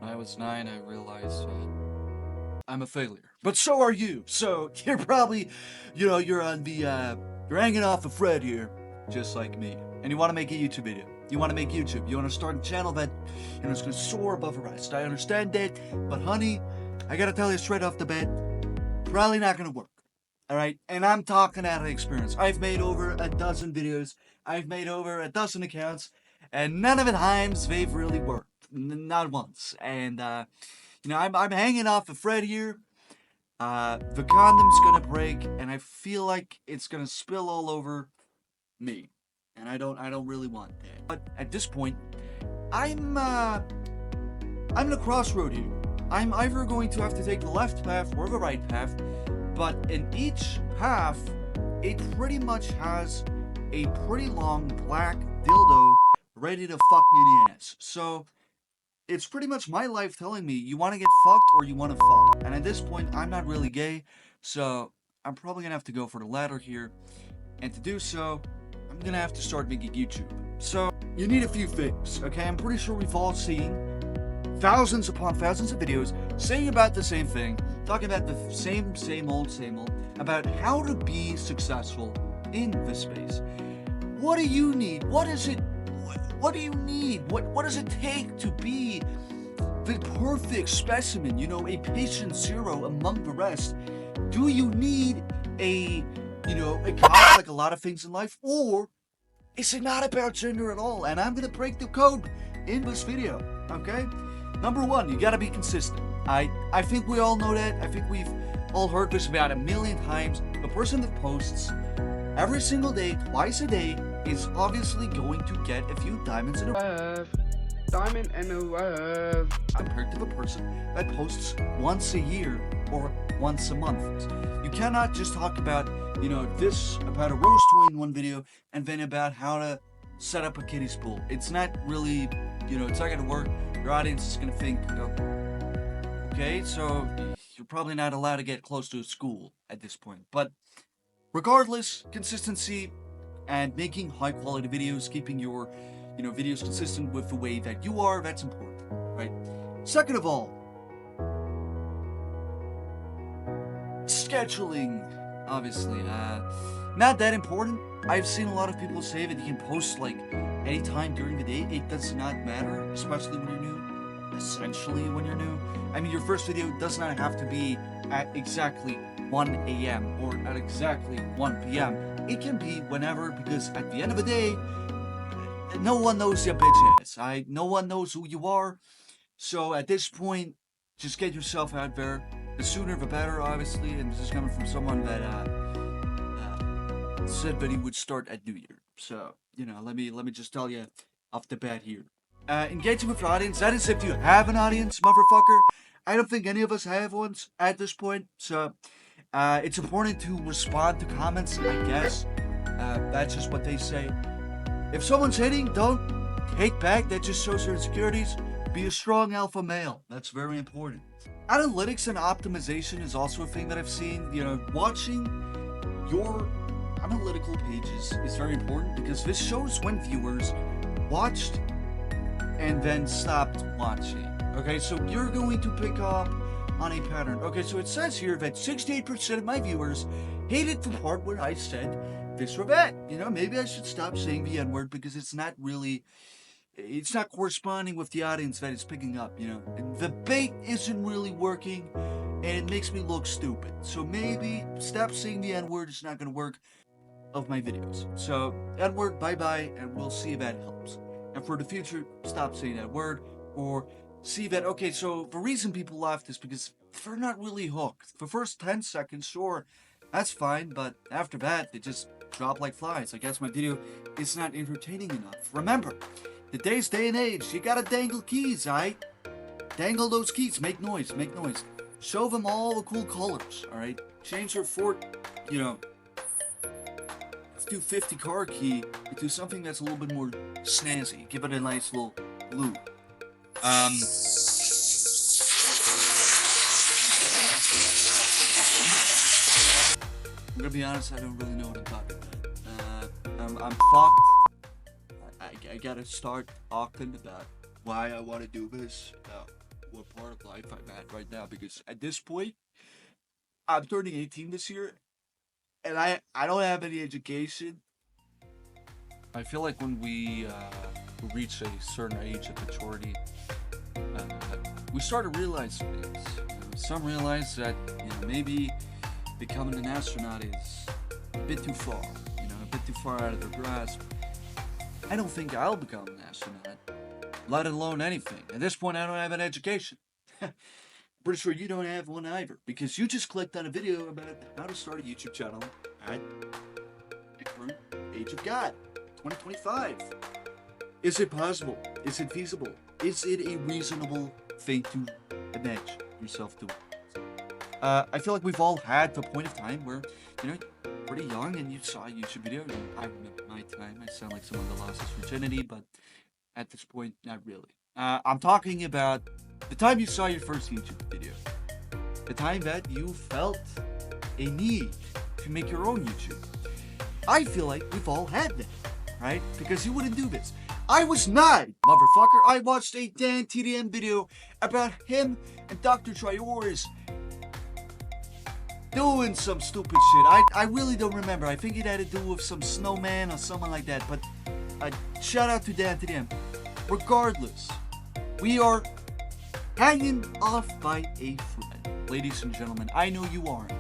When I was 9, I realized I'm a failure. But so are you. So you're probably, you're on the, you're hanging off a thread here, just like me. And you want to make a YouTube video. You want to make YouTube. You want to start a channel that, is going to soar above the rest. I understand that, but honey, I got to tell you straight off the bat, probably not going to work. All right, and I'm talking out of experience. I've made over a dozen videos. I've made over a dozen accounts, and none of the times they've really worked. Not once. And I'm hanging off a thread here. The condom's gonna break, and I feel like it's gonna spill all over me, and I don't really want that. But at this point, I'm in a crossroad here. I'm either going to have to take the left path or the right path, but in each path, it pretty much has a pretty long black dildo ready to fuck me in the ass. So it's pretty much my life telling me, you want to get fucked or you want to fuck. And at this point, I'm not really gay, so I'm probably going to have to go for the latter here. And to do so, I'm going to have to start making YouTube. So you need a few things, okay? I'm pretty sure we've all seen thousands upon thousands of videos saying about the same thing, talking about the same old, about how to be successful in this space. What do you need? What is it? What do you need? What does it take to be the perfect specimen? A patient zero among the rest. Do you need a cop like a lot of things in life? Or is it not about gender at all? And I'm gonna break the code in this video, okay? Number one, you gotta be consistent. I think we all know that. I think we've all heard this about a million times. The person that posts every single day, twice a day, is obviously going to get a few diamonds in a row. Diamond and a wave. Compared to the person that posts once a year or once a month. You cannot just talk about, about a roast toy in one video and then about how to set up a kiddie pool. It's not really, it's not gonna work. Your audience is gonna think, okay, so you're probably not allowed to get close to a school at this point. But regardless, consistency and making high quality videos, keeping your videos consistent with the way that you are, that's important, right? Second of all, scheduling, obviously, not that important. I've seen a lot of people say that you can post like anytime during the day. It does not matter, especially when you're new, essentially when you're new. I mean, your first video does not have to be at exactly 1 a.m. or at exactly 1 p.m. It can be whenever, because at the end of the day, no one knows your bitch ass. No one knows who you are. So at this point, just get yourself out there. The sooner the better, obviously. And this is coming from someone that said that he would start at New Year. So let me just tell you off the bat here. Engaging with your audience. That is if you have an audience, motherfucker. I don't think any of us have ones at this point. So it's important to respond to comments, I guess. That's just what they say. If someone's hating, don't hate back. That just shows your insecurities. Be a strong alpha male. That's very important. Analytics and optimization is also a thing that I've seen. Watching your analytical pages is very important because this shows when viewers watched and then stopped watching. Okay, so you're going to pick up on a pattern. Okay, so it says here that 68% of my viewers hated the part where I said this or that. Maybe I should stop saying the N-word because it's not corresponding with the audience that it's picking up, The bait isn't really working, and it makes me look stupid. So maybe stop saying the N-word is not going to work of my videos. So N-word, bye-bye, and we'll see if that helps. And for the future, stop saying that word, or see that, okay, so the reason people left is because they're not really hooked. The first 10 seconds, sure, that's fine, but after that, they just drop like flies. I guess my video is not entertaining enough. Remember, today's day and age, you gotta dangle keys, alright? Dangle those keys, make noise. Show them all the cool colors, alright? Change your let's do 50 card key into something that's a little bit more snazzy. Give it a nice little blue. I'm gonna be honest, I don't really know what I'm talking about. I'm fucked. I gotta start talking about why I want to do this, about what part of life I'm at right now, because at this point, I'm turning 18 this year, and I don't have any education. I feel like when we reach a certain age of maturity, we start to realize things. Some realize that maybe becoming an astronaut is a bit too far, a bit too far out of their grasp. I don't think I'll become an astronaut, let alone anything. At this point, I don't have an education. Pretty sure you don't have one either, because you just clicked on a video about how to start a YouTube channel at the current age of God, 2025. Is it possible? Is it feasible? Is it a reasonable thing to imagine yourself doing? I feel like we've all had the point of time where, you're pretty young and you saw a YouTube video. And I remember my time. I sound like someone that lost his virginity, but at this point, not really. I'm talking about the time you saw your first YouTube video. The time that you felt a need to make your own YouTube. I feel like we've all had that, right? Because you wouldn't do this. I was not, motherfucker. I watched a Dan TDM video about him and Dr. Traores doing some stupid shit. I really don't remember. I think it had to do with some snowman or something like that. But shout out to Dan TDM. Regardless, we are hanging off by a thread. Ladies and gentlemen, I know you aren't.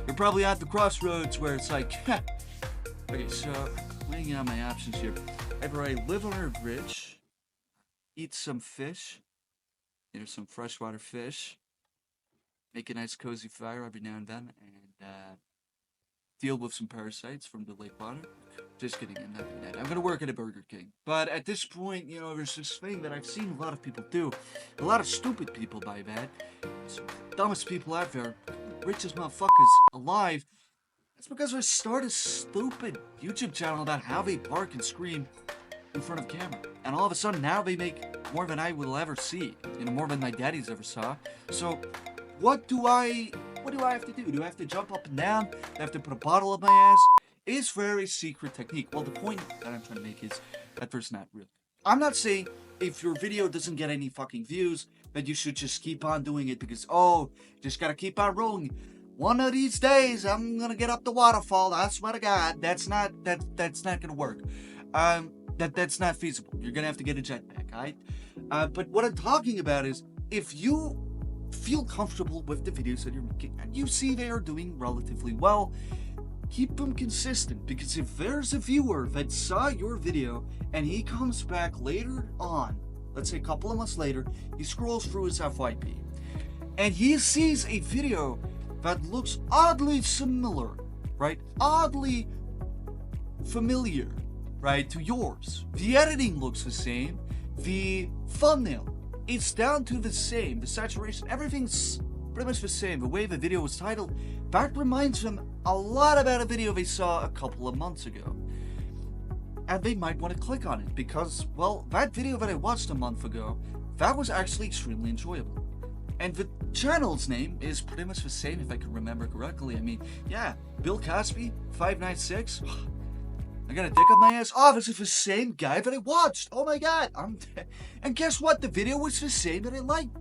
You're probably at the crossroads where it's like, okay, so laying out my options here. Either I live under a bridge, eat some fish, some freshwater fish, make a nice cozy fire every now and then, and deal with some parasites from the lake water. Just kidding, I'm not doing that. I'm gonna work at a Burger King. But at this point, there's this thing that I've seen a lot of people do. A lot of stupid people, by that. Some of the dumbest people out there, richest motherfuckers alive. It's because they start a stupid YouTube channel about how they park and scream in front of camera. And all of a sudden, now they make more than I will ever see. More than my daddy's ever saw. So, what do I have to do? Do I have to jump up and down? Do I have to put a bottle up my ass? It's very secret technique. Well, the point that I'm trying to make is that there's not really. I'm not saying if your video doesn't get any fucking views, that you should just keep on doing it because, just gotta keep on rolling. One of these days, I'm gonna get up the waterfall. I swear to God, that's not gonna work. That's not feasible. You're gonna have to get a jetpack, alright? But what I'm talking about is if you feel comfortable with the videos that you're making and you see they are doing relatively well, keep them consistent, because if there's a viewer that saw your video and he comes back later on, let's say a couple of months later, he scrolls through his FYP and he sees a video that looks oddly similar, right? Oddly familiar, right, to yours. The editing looks the same. The thumbnail, it's down to the same. The saturation, everything's pretty much the same. The way the video was titled, that reminds them a lot about a video they saw a couple of months ago. And they might want to click on it because, well, that video that I watched a month ago, that was actually extremely enjoyable. And the channel's name is pretty much the same, if I can remember correctly. I mean, yeah, Bill Cosby, 596. I got a dick up my ass. Oh, this is the same guy that I watched. Oh my God. And guess what? The video was the same that I liked.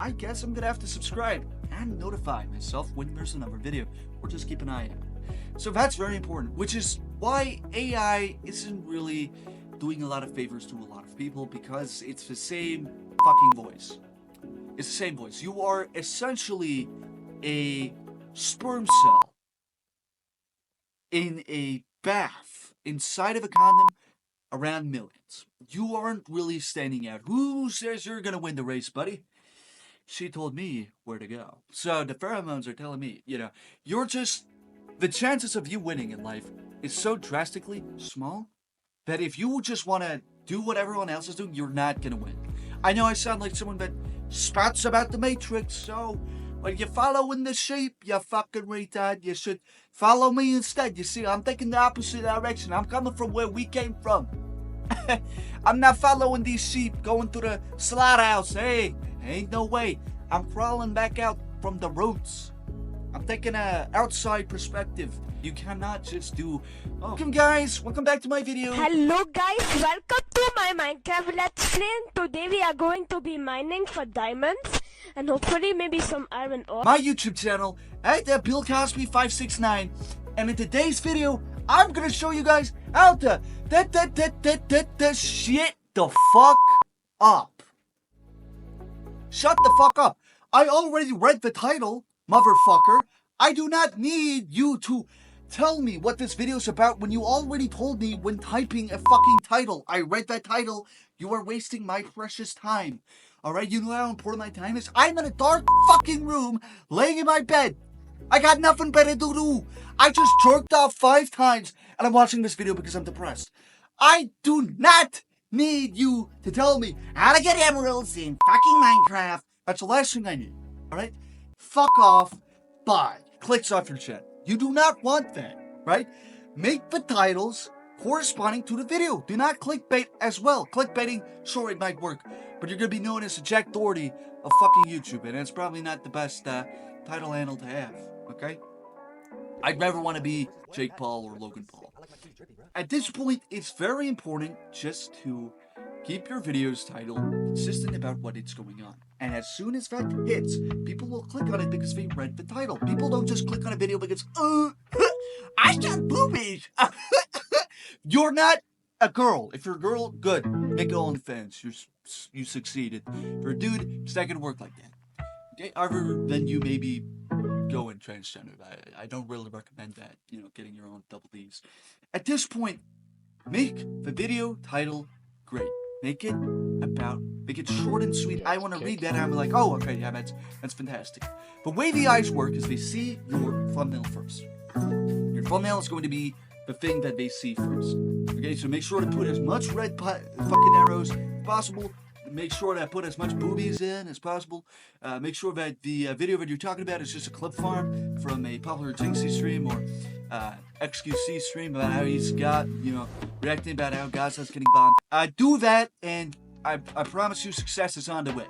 I guess I'm gonna have to subscribe and notify myself when there's another video, or just keep an eye out. So that's very important, which is why AI isn't really doing a lot of favors to a lot of people, because it's the same fucking voice. It's the same voice. You are essentially a sperm cell in a bath inside of a condom around millions. You aren't really standing out. Who says you're gonna win the race, buddy? She told me where to go. So the pheromones are telling me, you're just, the chances of you winning in life is so drastically small that if you just want to do what everyone else is doing, you're not going to win. I know I sound like someone that spouts about the Matrix, so when you're following the sheep, you fucking retard, you should follow me instead. You see, I'm taking the opposite direction. I'm coming from where we came from. I'm not following these sheep going to the slaughterhouse. Hey, ain't no way. I'm crawling back out from the roots. I'm taking a outside perspective. You cannot just do, oh, welcome guys, welcome back to my video. Hello guys, welcome to my Minecraft Let's Play. Today we are going to be mining for diamonds and hopefully maybe some iron ore. My YouTube channel at Bill Cosby 569, and in today's video, I'm gonna show you guys how to shit the fuck up. Shut the fuck up. I already read the title, motherfucker. I do not need you to tell me what this video is about when you already told me when typing a fucking title. I read that title. You are wasting my precious time. Alright, you know how important my time is? I'm in a dark fucking room, laying in my bed. I got nothing better to do. I just jerked off 5 times, and I'm watching this video because I'm depressed. I do not need you to tell me how to get emeralds in fucking Minecraft. That's the last thing I need. Alright? Fuck off. Bye. Clicks off your chat. You do not want that, right? Make the titles corresponding to the video. Do not clickbait as well. Clickbaiting, sure, it might work, but you're going to be known as the Jack Doherty of fucking YouTube, and it's probably not the best title handle to have, okay? I'd never want to be Jake Paul or Logan Paul. At this point, it's very important just to keep your video's title consistent about what it's going on. And as soon as that hits, people will click on it because they read the title. People don't just click on a video because, I got boobies. You're not a girl. If you're a girl, good. Make your own fans. You succeeded. If you're a dude, it's not going to work like that. Okay? Other than you maybe go in transgender. I don't really recommend that, you know, getting your own double Ds. At this point, make the video title great. Make it short and sweet. I want to read that and I'm like, oh, okay, yeah, that's fantastic. The way the eyes work is they see your thumbnail first. Your thumbnail is going to be the thing that they see first. Okay, so make sure to put as much red fucking arrows as possible. Make sure to put as much boobies in as possible. Make sure that the video that you're talking about is just a clip farm from a popular Jinxie stream or XQC stream about how he's got, you know, reacting about how Gaza's getting bombed. Do that, and I promise you success is on the way.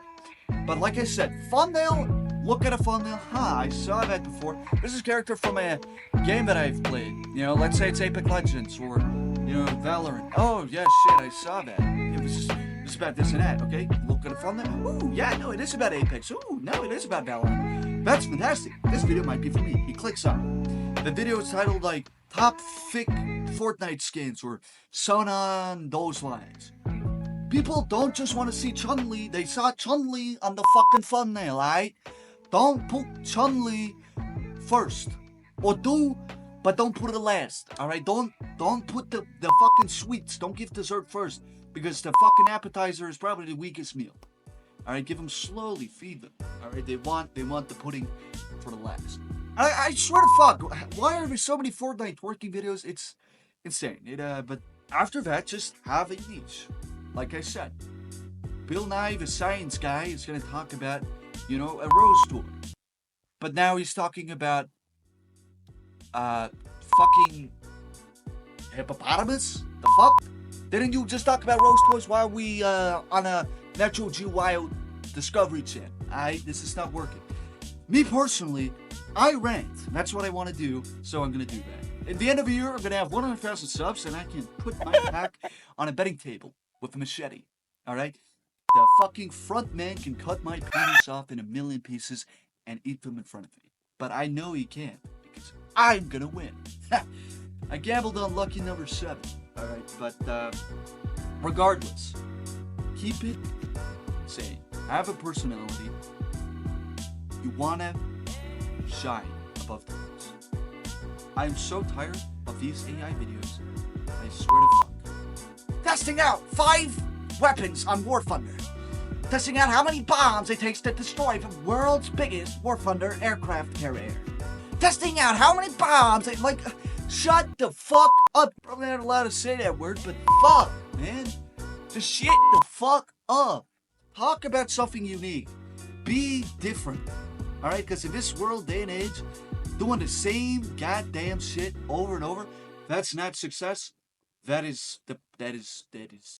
But like I said, thumbnail, look at a thumbnail. I saw that before. This is a character from a game that I've played. You know, let's say it's Apex Legends or, you know, Valorant. Oh, yeah, shit, I saw that. It was just... it's about this and that, okay? Look at it from there. Ooh, yeah, no, it is about Apex. Ooh, no, it is about Valorant. That's fantastic. This video might be for me. He clicks on it. The video is titled, like, Top Thick Fortnite Skins or something on those lines. People don't just want to see Chun-Li. They saw Chun-Li on the fucking thumbnail, alright? Don't put Chun-Li first. Or do, but don't put it last, alright? Don't put the fucking sweets. Don't give dessert first. Because the fucking appetizer is probably the weakest meal. Alright, give them slowly, feed them. Alright, they want the pudding for the last. I swear to fuck, why are there so many Fortnite twerking videos? It's insane. But after that, just have a niche. Like I said, Bill Nye, the science guy, is gonna talk about, you know, a rose tour. But now he's talking about, fucking hippopotamus? The fuck? Didn't you just talk about rose toys while we, on a Natural G Wild Discovery Channel? This is not working. Me personally, I rant. That's what I want to do, so I'm going to do that. At the end of the year, I'm going to have 100,000 subs, and I can put my pack on a betting table with a machete. Alright? The fucking front man can cut my penis off in a million pieces and eat them in front of me. But I know he can't, because I'm going to win. I gambled on lucky number 7. Alright, but regardless, keep it sane. Have a personality. You wanna shine above the rest. I am so tired of these AI videos. I swear to fuck. Testing out 5 weapons on War Thunder. Testing out how many bombs it takes to destroy the world's biggest War Thunder aircraft carrier. Testing out how many bombs it shut the fuck up. Probably not allowed to say that word, but fuck, man. Just shit the fuck up. Talk about something unique. Be different. Alright, because in this world, day and age, doing the same goddamn shit over and over, that's not success. That is